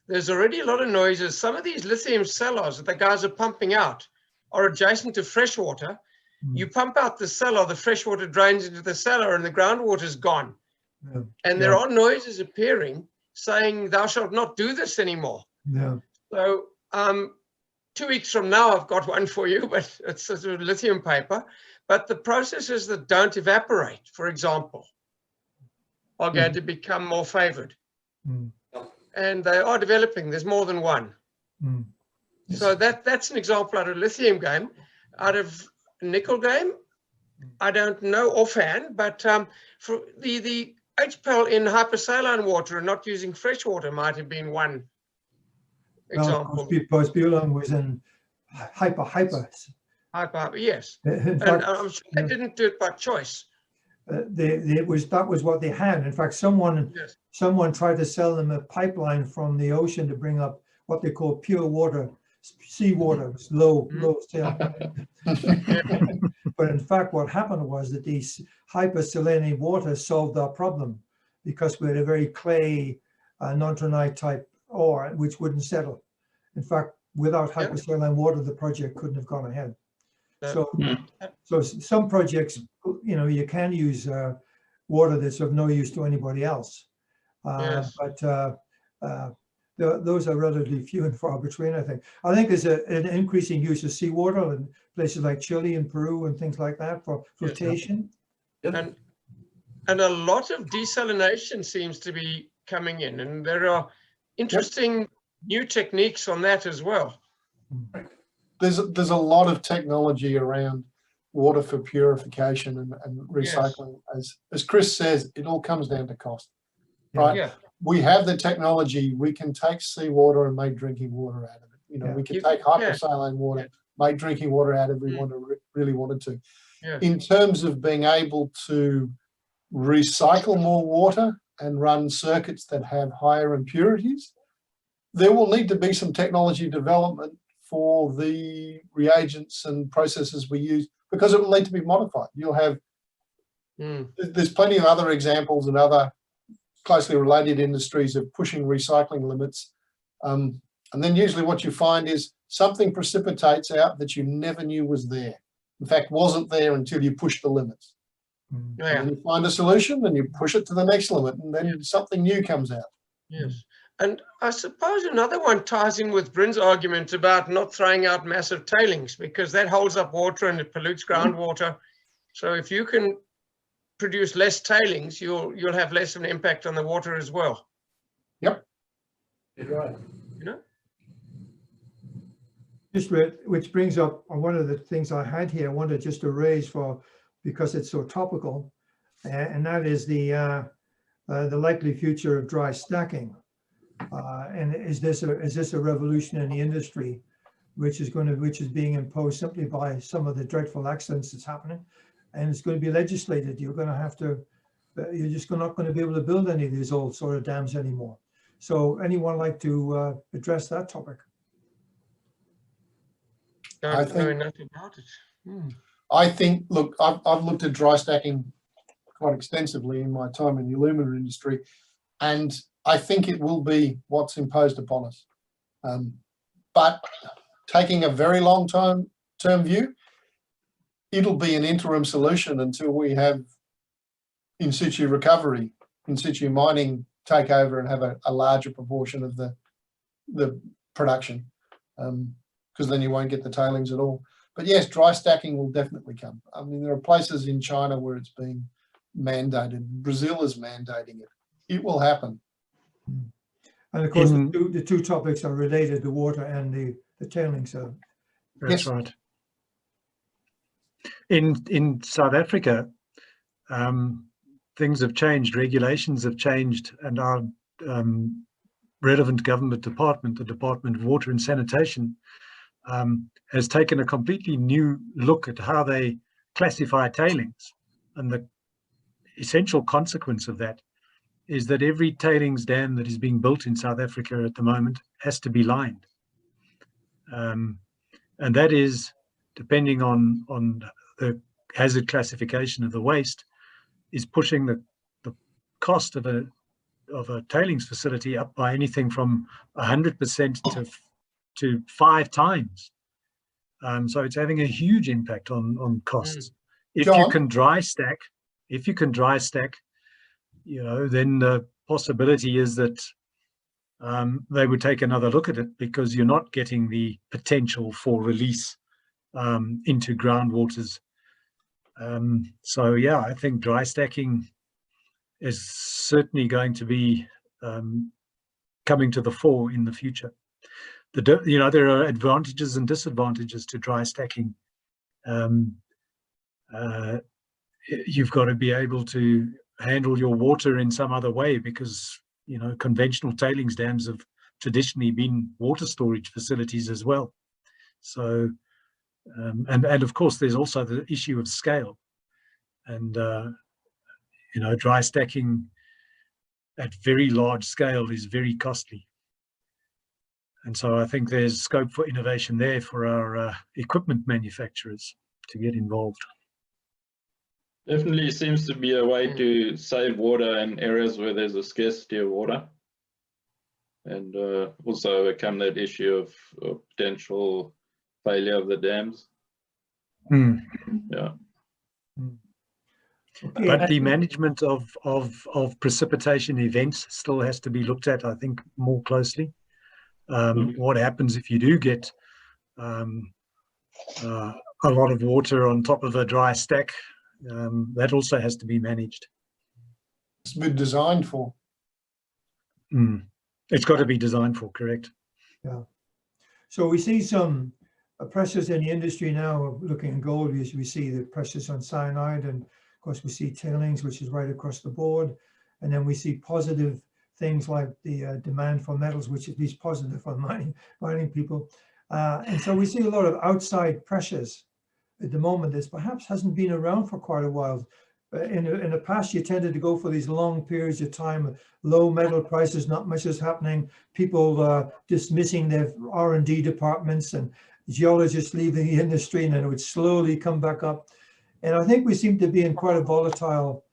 There's already a lot of noises. Some of these lithium cellars that the guys are pumping out are adjacent to fresh water. You pump out the cellar, the fresh water drains into the cellar, and the groundwater is gone. Yeah. And there are noises appearing saying, "Thou shalt not do this anymore." Yeah. So 2 weeks from now, I've got one for you, but it's a sort of lithium paper. But the processes that don't evaporate, for example, are going to become more favored. And they are developing. There's more than one. Yes. So that's an example out of lithium game. Out of nickel game, I don't know offhand, but for the HPAL in hypersaline water and not using fresh water might have been one example. Because Bioleaching was in hyper. Yes. In fact, and I'm sure they didn't do it by choice. That was what they had. In fact, someone tried to sell them a pipeline from the ocean to bring up what they call pure water, seawater. It was low still. But in fact, what happened was that these hypersaline water solved our problem, because we had a very clay, non-tronite type ore which wouldn't settle. In fact, without hypersaline water, the project couldn't have gone ahead. So some projects, you can use water that's of no use to anybody else. But those are relatively few and far between, I think. I think there's an increasing use of seawater in places like Chile and Peru and things like that for flotation. And a lot of desalination seems to be coming in, and there are interesting new techniques on that as well. There's a lot of technology around water for purification and recycling. As Chris says, it all comes down to cost, right? Yeah. We have the technology. We can take seawater and make drinking water out of it. We can take hypersaline water, make drinking water out if we really wanted to. In terms of being able to recycle more water and run circuits that have higher impurities, there will need to be some technology development for the reagents and processes we use, because it will need to be modified. You'll have, there's plenty of other examples in other closely related industries of pushing recycling limits. And then usually what you find is something precipitates out that you never knew was there. In fact, wasn't there until you push the limits. And then you find a solution and you push it to the next limit, and then something new comes out. Yes. And I suppose another one ties in with Bryn's argument about not throwing out massive tailings, because that holds up water and it pollutes groundwater. So if you can produce less tailings, you'll have less of an impact on the water as well. Yep. You're right. You know? Just which brings up one of the things I had here, I wanted just to raise for, because it's so topical, and that is the likely future of dry stacking. And is this a revolution in the industry, which is being imposed simply by some of the dreadful accidents that's happening, and it's going to be legislated. You're just not going to be able to build any of these old sort of dams anymore. So anyone like to address that topic? I don't know enough about it. I think, look, I've looked at dry stacking quite extensively in my time in the aluminum industry, and I think it will be what's imposed upon us. But taking a very long term view, it'll be an interim solution until we have in situ recovery, in situ mining take over and have a larger proportion of the production, because then you won't get the tailings at all. But yes, dry stacking will definitely come. I mean, there are places in China where it's being mandated. Brazil is mandating it. It will happen. And of course, the two topics are related, the water and the tailings. That's right. In South Africa, things have changed, regulations have changed, and our relevant government department, the Department of Water and Sanitation, has taken a completely new look at how they classify tailings. And the essential consequence of that is that every tailings dam that is being built in South Africa at the moment has to be lined. And that is, depending on the hazard classification of the waste, is pushing the cost of a tailings facility up by anything from 100% to 5 times. So it's having a huge impact on costs. If you can dry stack, you know, then the possibility is that they would take another look at it, because you're not getting the potential for release into groundwaters. So yeah, I think dry stacking is certainly going to be coming to the fore in the future. You know, there are advantages and disadvantages to dry stacking. You've got to be able to handle your water in some other way, because, you know, conventional tailings dams have traditionally been water storage facilities as well. So, and of course, there's also the issue of scale. And, you know, dry stacking at very large scale is very costly. And so I think there's scope for innovation there for our equipment manufacturers to get involved. Definitely seems to be a way to save water in areas where there's a scarcity of water, and also overcome that issue of potential failure of the dams. Yeah. Okay. But the management of precipitation events still has to be looked at, I think, more closely. What happens if you do get a lot of water on top of a dry stack? That also has to be managed. It's been designed for. It's got to be designed for, correct. Yeah. So we see some pressures in the industry now. Looking at gold, we see the pressures on cyanide, and of course we see tailings, which is right across the board. And then we see positive things like the demand for metals, which is at least positive for mining people. And so we see a lot of outside pressures at the moment. This perhaps hasn't been around for quite a while. in the past, you tended to go for these long periods of time, low metal prices, not much is happening, people dismissing their R&D departments and geologists leaving the industry, and then it would slowly come back up. And I think we seem to be in quite a volatile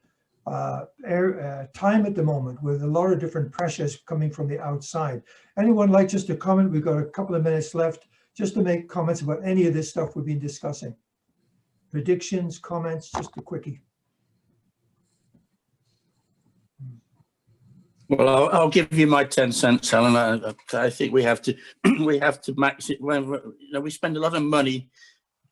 time at the moment with a lot of different pressures coming from the outside. Anyone like just to comment? We've got a couple of minutes left just to make comments about any of this stuff we've been discussing. Predictions, comments, just a quickie. Well, I'll give you my 10 cents, Alan. I think we have to max it. We spend a lot of money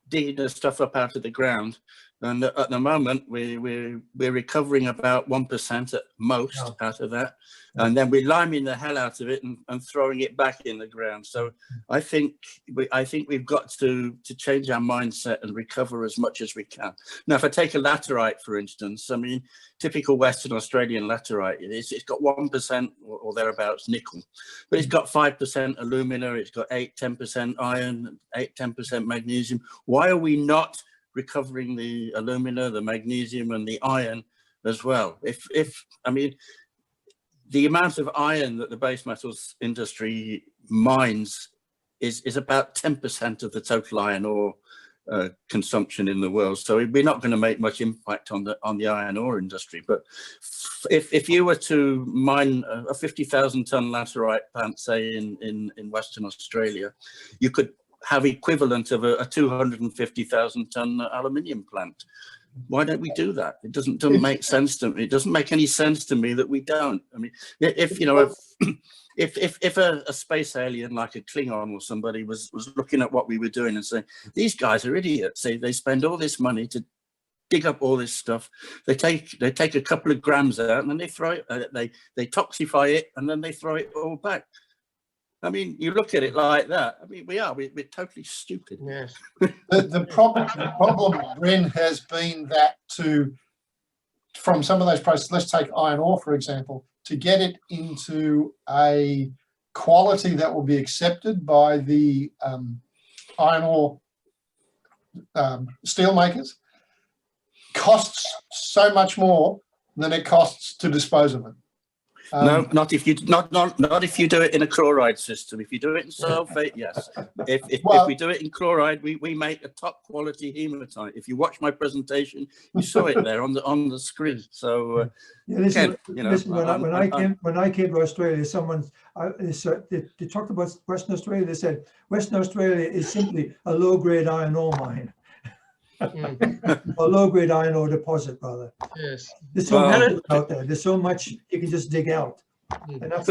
digging the stuff up out of the ground, and at the moment we're recovering about 1% at most out of that, and then we're liming the hell out of it and throwing it back in the ground. So I think we've got to change our mindset and recover as much as we can. Now, if I take a laterite, for instance, I mean, typical Western Australian laterite, it's got 1% or thereabouts nickel, but it's got 5% alumina, it's got 8-10% iron, 8-10% magnesium. Why are we not recovering the alumina, the magnesium, and the iron as well? I mean, the amount of iron that the base metals industry mines is about 10% of the total iron ore consumption in the world. So we're not going to make much impact on the iron ore industry. But if you were to mine a 50,000 ton laterite plant, say in Western Australia, you could have equivalent of a 250,000 ton aluminium plant. Why don't we do that? It doesn't make sense to me. It doesn't make any sense to me that we don't. I mean, if a space alien like a Klingon or somebody was looking at what we were doing and saying, these guys are idiots. They spend all this money to dig up all this stuff. They take a couple of grams out and then they throw it. They toxify it and then they throw it all back. I mean, you look at it like that. I mean, we're totally stupid. Yes. The problem, Bryn, has been that from some of those processes, let's take iron ore, for example, to get it into a quality that will be accepted by the iron ore steel makers costs so much more than it costs to dispose of it. No, not if you do it in a chloride system. If you do it in sulfate, yes. If we do it in chloride, we make a top quality hematite. If you watch my presentation, you saw it there on the screen. So when I came to Australia, they talked about Western Australia. They said Western Australia is simply a low-grade iron ore mine. A low-grade iron ore deposit, rather. Yes. There's so much out there. There's so much you can just dig out. And that's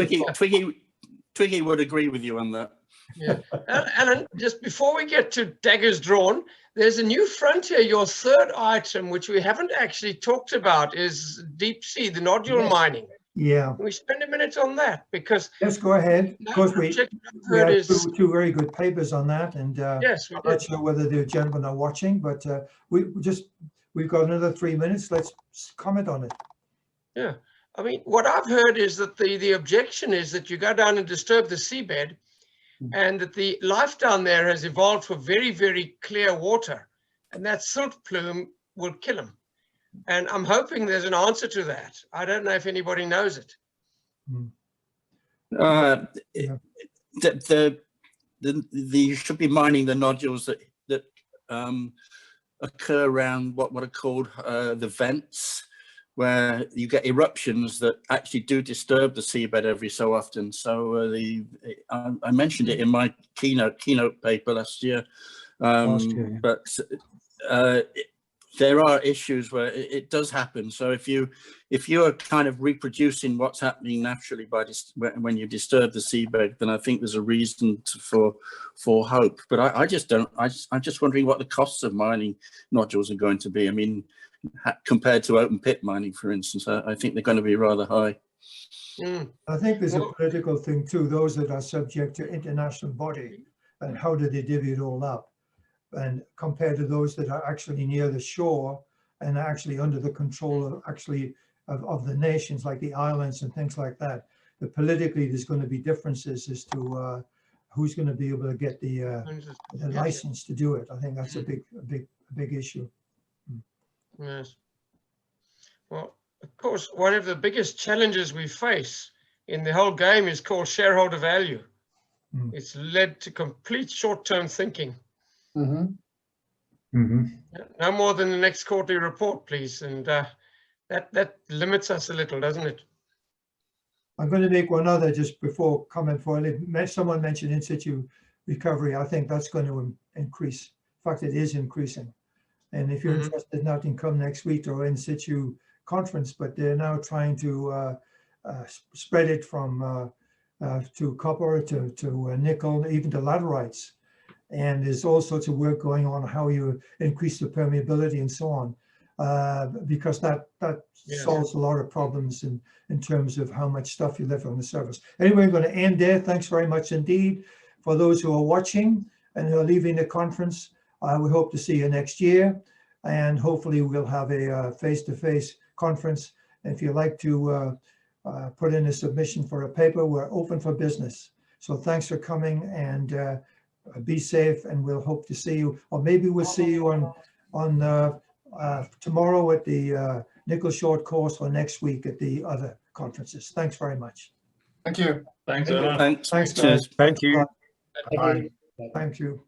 Twiggy would agree with you on that. Yeah. Alan, just before we get to daggers drawn, there's a new frontier. Your third item, which we haven't actually talked about, is deep sea, the nodule mining. Yeah. Can we spend a minute on that? Because let's go ahead. Of course, we have two very good papers on that, and yes, I'm not sure whether the gentlemen are watching, but we've got another 3 minutes. Let's comment on it. Yeah, I mean, what I've heard is that the objection is that you go down and disturb the seabed, and that the life down there has evolved for very, very clear water, and that silt plume will kill them. And I'm hoping there's an answer to that. I don't know if anybody knows it. You should be mining the nodules that occur around what are called the vents, where you get eruptions that actually do disturb the seabed every so often. So I mentioned it in my keynote paper last year. But there are issues where it does happen. So if you are kind of reproducing what's happening naturally when you disturb the seabed, then I think there's a reason for hope. But I'm just wondering what the costs of mining nodules are going to be. I mean, compared to open pit mining, for instance, I think they're going to be rather high. I think there's a political thing too. Those that are subject to international body, and how do they divvy it all up? And compared to those that are actually near the shore and actually under the control of the nations, like the islands and things like that. But politically, there's going to be differences as to who's going to be able to get the license to do it. I think that's a big issue. Yes. Well, of course, one of the biggest challenges we face in the whole game is called shareholder value. Mm. It's led to complete short-term thinking. Mhm. No more than the next quarterly report, please. And that limits us a little, doesn't it? I'm going to make one other just before comment for it. Someone mentioned in situ recovery. I think that's going to increase. In fact, it is increasing. And if you're interested, not in come next week or in situ conference, but they're now trying to spread it from to copper to nickel, even to laterites. And there's all sorts of work going on how you increase the permeability and so on, because that solves a lot of problems in terms of how much stuff you left on the surface. Anyway, I'm going to end there. Thanks very much indeed for those who are watching and who are leaving the conference. We hope to see you next year, and hopefully we'll have a face-to-face conference. And if you'd like to put in a submission for a paper, we're open for business. So thanks for coming, and be safe, and we'll hope to see you, or maybe we'll see you on tomorrow at the Nickel Short course, or next week at the other conferences. Thanks very much. Thank you. Thanks, Alan. Thanks. Thanks, guys. Cheers. Thank you. Bye. Thank you.